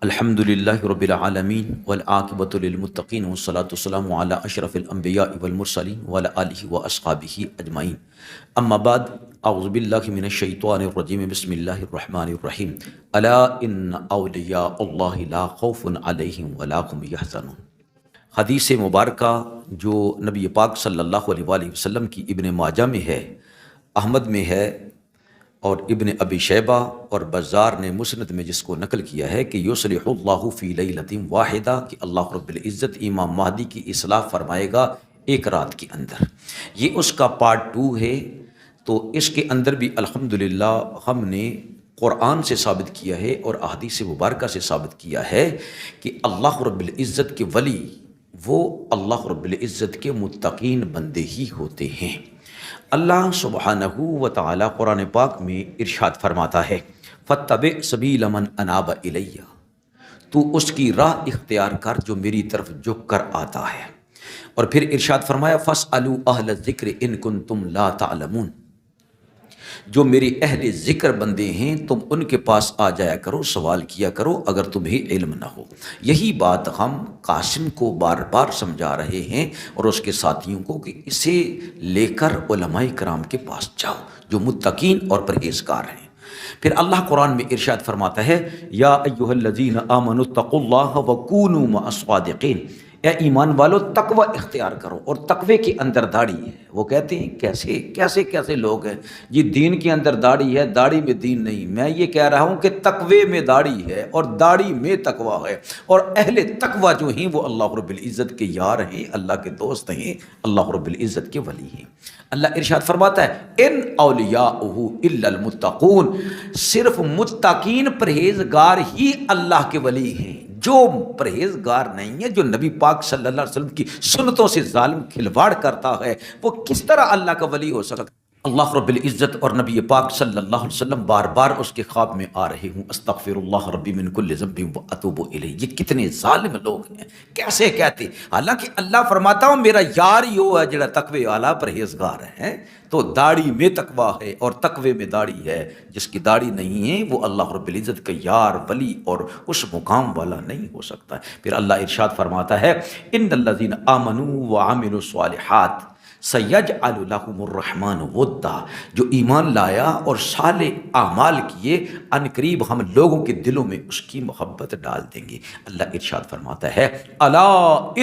الحمد للہ رب العالمین والعاقبۃ للمتقین والصلاۃ والسلام علی اشرف الانبیاء والمرسلین وعلی آلہ واصحابہ اجمعین، اما بعد، اعوذ باللہ من الشیطان الرجیم، بسم اللہ الرحمن الرحیم، الا ان اولیاء اللہ لا خوف علیہم ولا هم یحزنون۔ حدیث مبارکہ جو نبی پاک صلی اللہ علیہ وآلہ وسلم کی ابن ماجہ میں ہے، احمد میں ہے، اور ابن ابی شیبہ اور بزار نے مسند میں جس کو نقل کیا ہے کہ یصلح اللہ فی لیلۃ واحدہ، کہ اللہ رب العزت امام مہدی کی اصلاح فرمائے گا ایک رات کے اندر۔ یہ اس کا پارٹ 2 ہے۔ تو اس کے اندر بھی الحمدللہ ہم نے قرآن سے ثابت کیا ہے اور احادیث مبارکہ سے ثابت کیا ہے کہ اللہ رب العزت کے ولی وہ اللہ رب العزت کے متقین بندے ہی ہوتے ہیں۔ اللہ سبحانہ و تعالی قرآن پاک میں ارشاد فرماتا ہے، فَاتَّبِعْ سَبِيلَ مَنْ أَنَابَ إِلَيَّ، تو اس کی راہ اختیار کر جو میری طرف جھک کر آتا ہے۔ اور پھر ارشاد فرمایا، فَاسْأَلُوا أَهْلَ الذِّكْرِ إِن كُنتُمْ لَا تَعْلَمُونَ، جو میرے اہل ذکر بندے ہیں تم ان کے پاس آ جایا کرو، سوال کیا کرو اگر تمہیں علم نہ ہو۔ یہی بات ہم قاسم کو بار بار سمجھا رہے ہیں اور اس کے ساتھیوں کو کہ اسے لے کر علماء کرام کے پاس جاؤ جو متقین اور پرہیزگار ہیں۔ پھر اللہ قرآن میں ارشاد فرماتا ہے، یا ایھا الذین آمنوا اتقوا اللہ وکونوا مع الصادقین، اے ایمان والو تقوی اختیار کرو، اور تقوی کے اندر داڑھی ہے۔ وہ کہتے ہیں کیسے لوگ ہیں جی، دین کے اندر داڑھی ہے، داڑھی میں دین نہیں۔ میں یہ کہہ رہا ہوں کہ تقوی میں داڑھی ہے اور داڑھی میں تقوی ہے، اور اہل تقوی جو ہیں وہ اللہ رب العزت کے یار ہیں، اللہ کے دوست ہیں، اللہ رب العزت کے ولی ہیں۔ اللہ ارشاد فرماتا ہے، ان اولیاءہ الا المتقون، صرف متقین پرہیزگار ہی اللہ کے ولی ہیں۔ جو پرہیزگار نہیں ہے، جو نبی پاک صلی اللہ علیہ وسلم کی سنتوں سے ظالم کھلواڑ کرتا ہے، وہ کس طرح اللہ کا ولی ہو سکتا؟ اللہ رب العزت اور نبی پاک صلی اللہ علیہ وسلم بار بار اس کے خواب میں آ رہے ہوں، استغفر اللہ ربی من کل ذنب واتوب الیہ۔ یہ کتنے ظالم لوگ ہیں، کیسے کہتے؟ حالانکہ اللہ فرماتا ہوں میرا یار ہی وہ ہے جڑا تقوی والا پرہیزگار ہے۔ تو داڑھی میں تقوی ہے اور تقوی میں داڑھی ہے، جس کی داڑھی نہیں ہے وہ اللہ رب العزت کا یار، ولی اور اس مقام والا نہیں ہو سکتا۔ پھر اللہ ارشاد فرماتا ہے، ان الذین آمنوا وعملوا الصالحات سیجعل لهم الرحمن ودا، جو ایمان لایا اور صالح اعمال کیے، ان قریب ہم لوگوں کے دلوں میں اس کی محبت ڈال دیں گے۔ اللہ ارشاد فرماتا ہے، الا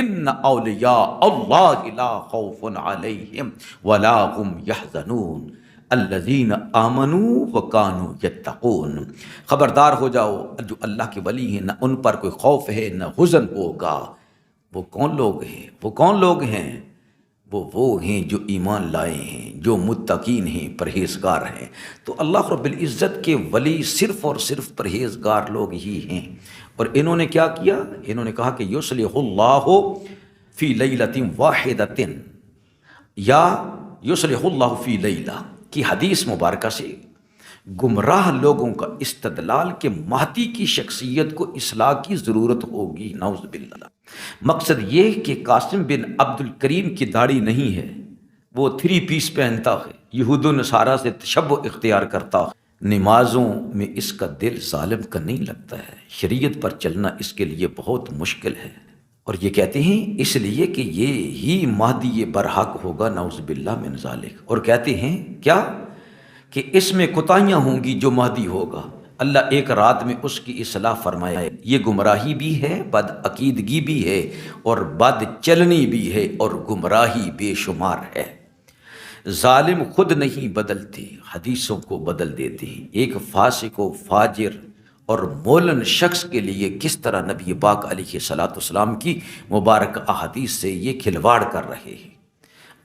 ان اولیاء اللہ لا خوف علیہم ولا هم یحزنون الذین آمنوا وکانوا یتقون، خبردار ہو جاؤ، جو اللہ کے ولی ہیں نہ ان پر کوئی خوف ہے نہ حزن ہوگا۔ وہ کون لوگ ہیں؟ وہ ہیں جو ایمان لائے ہیں، جو متقین ہیں، پرہیزگار ہیں۔ تو اللہ رب العزت کے ولی صرف اور صرف پرہیزگار لوگ ہی ہیں۔ اور انہوں نے کیا کیا؟ انہوں نے کہا کہ یصلح اللہ فی لیلۃ واحدۃ، یا یصلح اللہ فی لیلہ کی حدیث مبارکہ سے گمراہ لوگوں کا استدلال کہ مہدی کی شخصیت کو اصلاح کی ضرورت ہوگی، نعوذ باللہ۔ مقصد یہ کہ قاسم بن عبد الکریم کی داڑھی نہیں ہے، وہ 3 پیس پہنتا ہے، یہود و نصارہ سے تشبہ اختیار کرتا ہے، نمازوں میں اس کا دل ظالم کا نہیں لگتا ہے، شریعت پر چلنا اس کے لیے بہت مشکل ہے۔ اور یہ کہتے ہیں اس لیے کہ یہ ہی مہدی برحق ہوگا، نعوذ باللہ من ذالک۔ اور کہتے ہیں کیا؟ کہ اس میں کوتاہیاں ہوں گی جو مہدی ہوگا، اللہ ایک رات میں اس کی اصلاح فرمایا ہے۔ یہ گمراہی بھی ہے، بد عقیدگی بھی ہے، اور بد چلنی بھی ہے، اور گمراہی بے شمار ہے۔ ظالم خود نہیں بدلتے، حدیثوں کو بدل دیتے ہیں۔ ایک فاسق و فاجر اور مولن شخص کے لیے کس طرح نبی پاک علیہ الصلوۃ والسلام کی مبارک احادیث سے یہ کھلواڑ کر رہے ہیں۔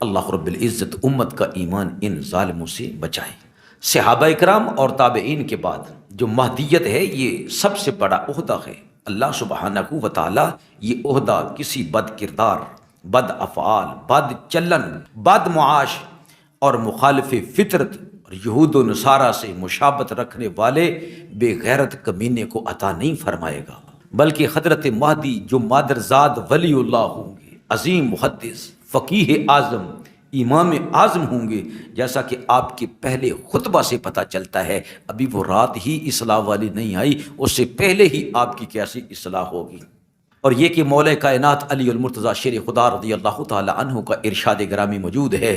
اللہ رب العزت امت کا ایمان ان ظالموں سے بچائے۔ صحابہ اکرام اور تابعین کے بعد جو مہدیت ہے یہ سب سے بڑا عہدہ ہے۔ اللہ سبحانہ و تعالی یہ عہدہ کسی بد کردار، بد افعال، بد چلن، بد معاش اور مخالف فطرت اور یہود و نصارہ سے مشابہت رکھنے والے بے غیرت کمینے کو عطا نہیں فرمائے گا، بلکہ حضرت مہدی جو مادرزاد ولی اللہ ہوں گے، عظیم محدث، فقیہ اعظم، امام اعظم ہوں گے، جیسا کہ آپ کے پہلے خطبہ سے پتہ چلتا ہے ابھی وہ رات ہی اصلاح والی نہیں آئی، اس سے پہلے ہی آپ کی کیسی اصلاح ہوگی۔ اور یہ کہ مولا کائنات علی المرتضیٰ شیر خدا رضی اللہ تعالی عنہ کا ارشاد گرامی موجود ہے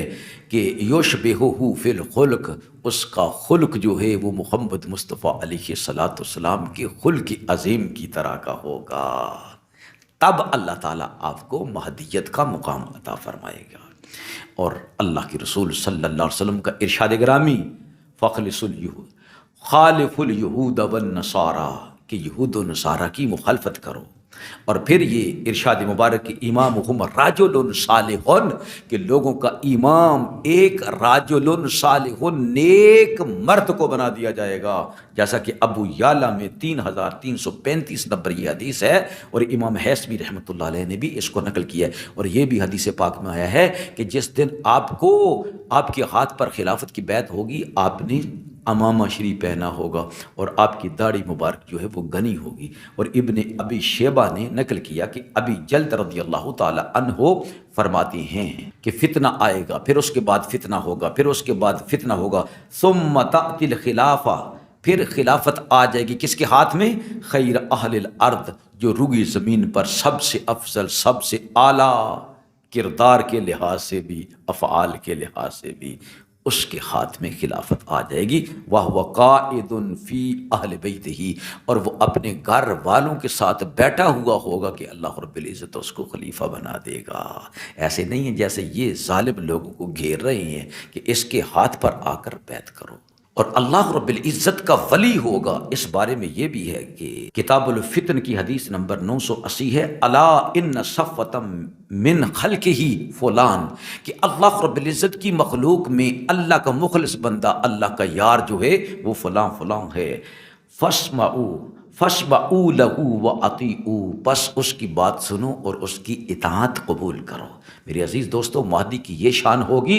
کہ یشبہہ فی الخلق، اس کا خلق جو ہے وہ محمد مصطفیٰ علیہ الصلوۃ والسلام کے خلق عظیم کی طرح کا ہوگا، تب اللہ تعالیٰ آپ کو مہدیت کا مقام عطا فرمائے گا۔ اور اللہ کے رسول صلی اللہ علیہ وسلم کا ارشاد گرامی فخلص الیہود خالف الیہود والنصارى، کہ یہود و نصارہ کی مخالفت کرو۔ اور پھر یہ ارشاد مبارک کہ امامہم رجل صالح، کہ لوگوں کا امام ایک رجل صالح نیک مرد کو بنا دیا جائے گا، جیسا کہ ابو یعلا میں 3335 نمبر یہ حدیث ہے، اور امام حیثمی رحمۃ اللہ علیہ نے بھی اس کو نقل کیا ہے۔ اور یہ بھی حدیث پاک میں آیا ہے کہ جس دن آپ کو آپ کے ہاتھ پر خلافت کی بیعت ہوگی، آپ نے امامہ شریف پہنا ہوگا اور آپ کی داڑھی مبارک جو ہے وہ گنی ہوگی۔ اور ابن ابی شیبہ نے نقل کیا کہ ابی جلد رضی اللہ تعالی عنہ فرماتے ہیں کہ فتنہ آئے گا، پھر اس کے بعد فتنہ ہوگا، پھر اس کے بعد فتنہ ہوگا، ثم تأتی الخلافہ، پھر خلافت آ جائے گی کس کے ہاتھ میں؟ خیر اہل الارض، جو روئی زمین پر سب سے افضل، سب سے اعلیٰ کردار کے لحاظ سے بھی، افعال کے لحاظ سے بھی اس کے ہاتھ میں خلافت آ جائے گی۔ وَهُوَ قَائِدٌ فِي أَهْلِ بَيْتِهِ، اور وہ اپنے گھر والوں کے ساتھ بیٹھا ہوا ہوگا کہ اللہ رب العزت اس کو خلیفہ بنا دے گا۔ ایسے نہیں ہے جیسے یہ ظالم لوگوں کو گھیر رہے ہیں کہ اس کے ہاتھ پر آ کر بیعت کرو، اور اللہ رب العزت کا ولی ہوگا۔ اس بارے میں یہ بھی ہے کہ کتاب الفتن کی حدیث نمبر 980 ہے، الا ان صفوة من خلقہ فلان، کہ اللہ رب العزت کی مخلوق میں اللہ کا مخلص بندہ، اللہ کا یار جو ہے وہ فلاں فلاں ہے۔ فَاسْمَعُوا لَهُ وَأَطِيعُوا، بس اس کی بات سنو اور اس کی اطاعت قبول کرو۔ میرے عزیز دوستو، مہدی کی یہ شان ہوگی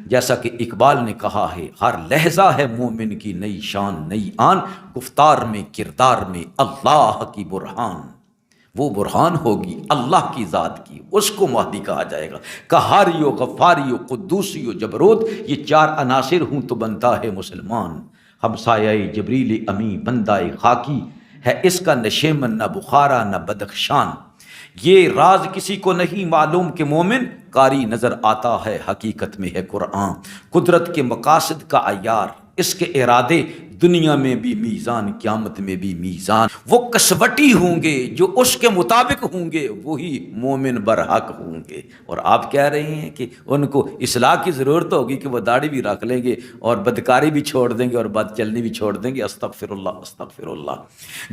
جیسا کہ اقبال نے کہا ہے، ہر لہجہ ہے مومن کی نئی شان نئی آن، گفتار میں کردار میں اللہ کی برہان۔ وہ برہان ہوگی اللہ کی ذات کی، اس کو مہدی کہا جائے گا۔ قہاری و غفاری و قدوسی و جبروت، یہ چار عناصر ہوں تو بنتا ہے مسلمان۔ ہمسایہ جبریل امی بندہ خاکی ہے، اس کا نشیمن نہ بخارا نہ بدخشان۔ یہ راز کسی کو نہیں معلوم کہ مومن قاری نظر آتا ہے، حقیقت میں ہے قرآن۔ قدرت کے مقاصد کا عیار، اس کے ارادے دنیا میں بھی میزان، قیامت میں بھی میزان۔ وہ کسوٹی ہوں گے جو اس کے مطابق ہوں گے، وہی مومن برحق ہوں گے۔ اور آپ کہہ رہے ہیں کہ ان کو اصلاح کی ضرورت ہوگی کہ وہ داڑھی بھی رکھ لیں گے اور بدکاری بھی چھوڑ دیں گے اور بد چلنی بھی چھوڑ دیں گے۔ استغفر اللہ استغفر اللہ۔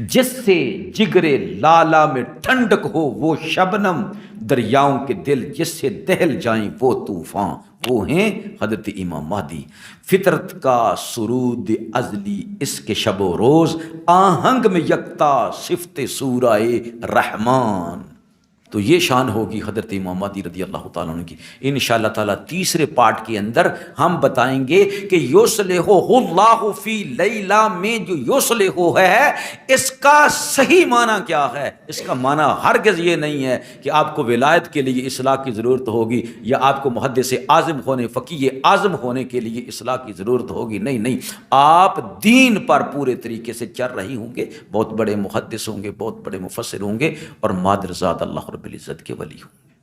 جس سے جگرے لالا میں ٹھنڈک ہو وہ شبنم، دریاؤں کے دل جس سے دہل جائیں وہ طوفان، وہ ہیں حضرت امام مہدی۔ فطرت کا سرود ازلی اس کے شب و روز، آہنگ میں یکتا صفت سورہ رحمان۔ تو یہ شان ہوگی حضرت امام مہدی رضی اللہ تعالیٰ عنہ کی۔ انشاءاللہ تعالیٰ تیسرے پارٹ کے اندر ہم بتائیں گے کہ یصلح اللہ فی لیلہ میں جو یصلح ہے اس کا صحیح معنی کیا ہے۔ اس کا معنی ہرگز یہ نہیں ہے کہ آپ کو ولایت کے لیے اصلاح کی ضرورت ہوگی یا آپ کو محدث اعظم ہونے، فقیہ اعظم ہونے کے لیے اصلاح کی ضرورت ہوگی۔ نہیں نہیں، آپ دین پر پورے طریقے سے چل رہی ہوں گے، بہت بڑے محدث ہوں گے، بہت بڑے مفسر ہوں گے، اور مادرزاد اللہ رب العزت کے ولی ہوں۔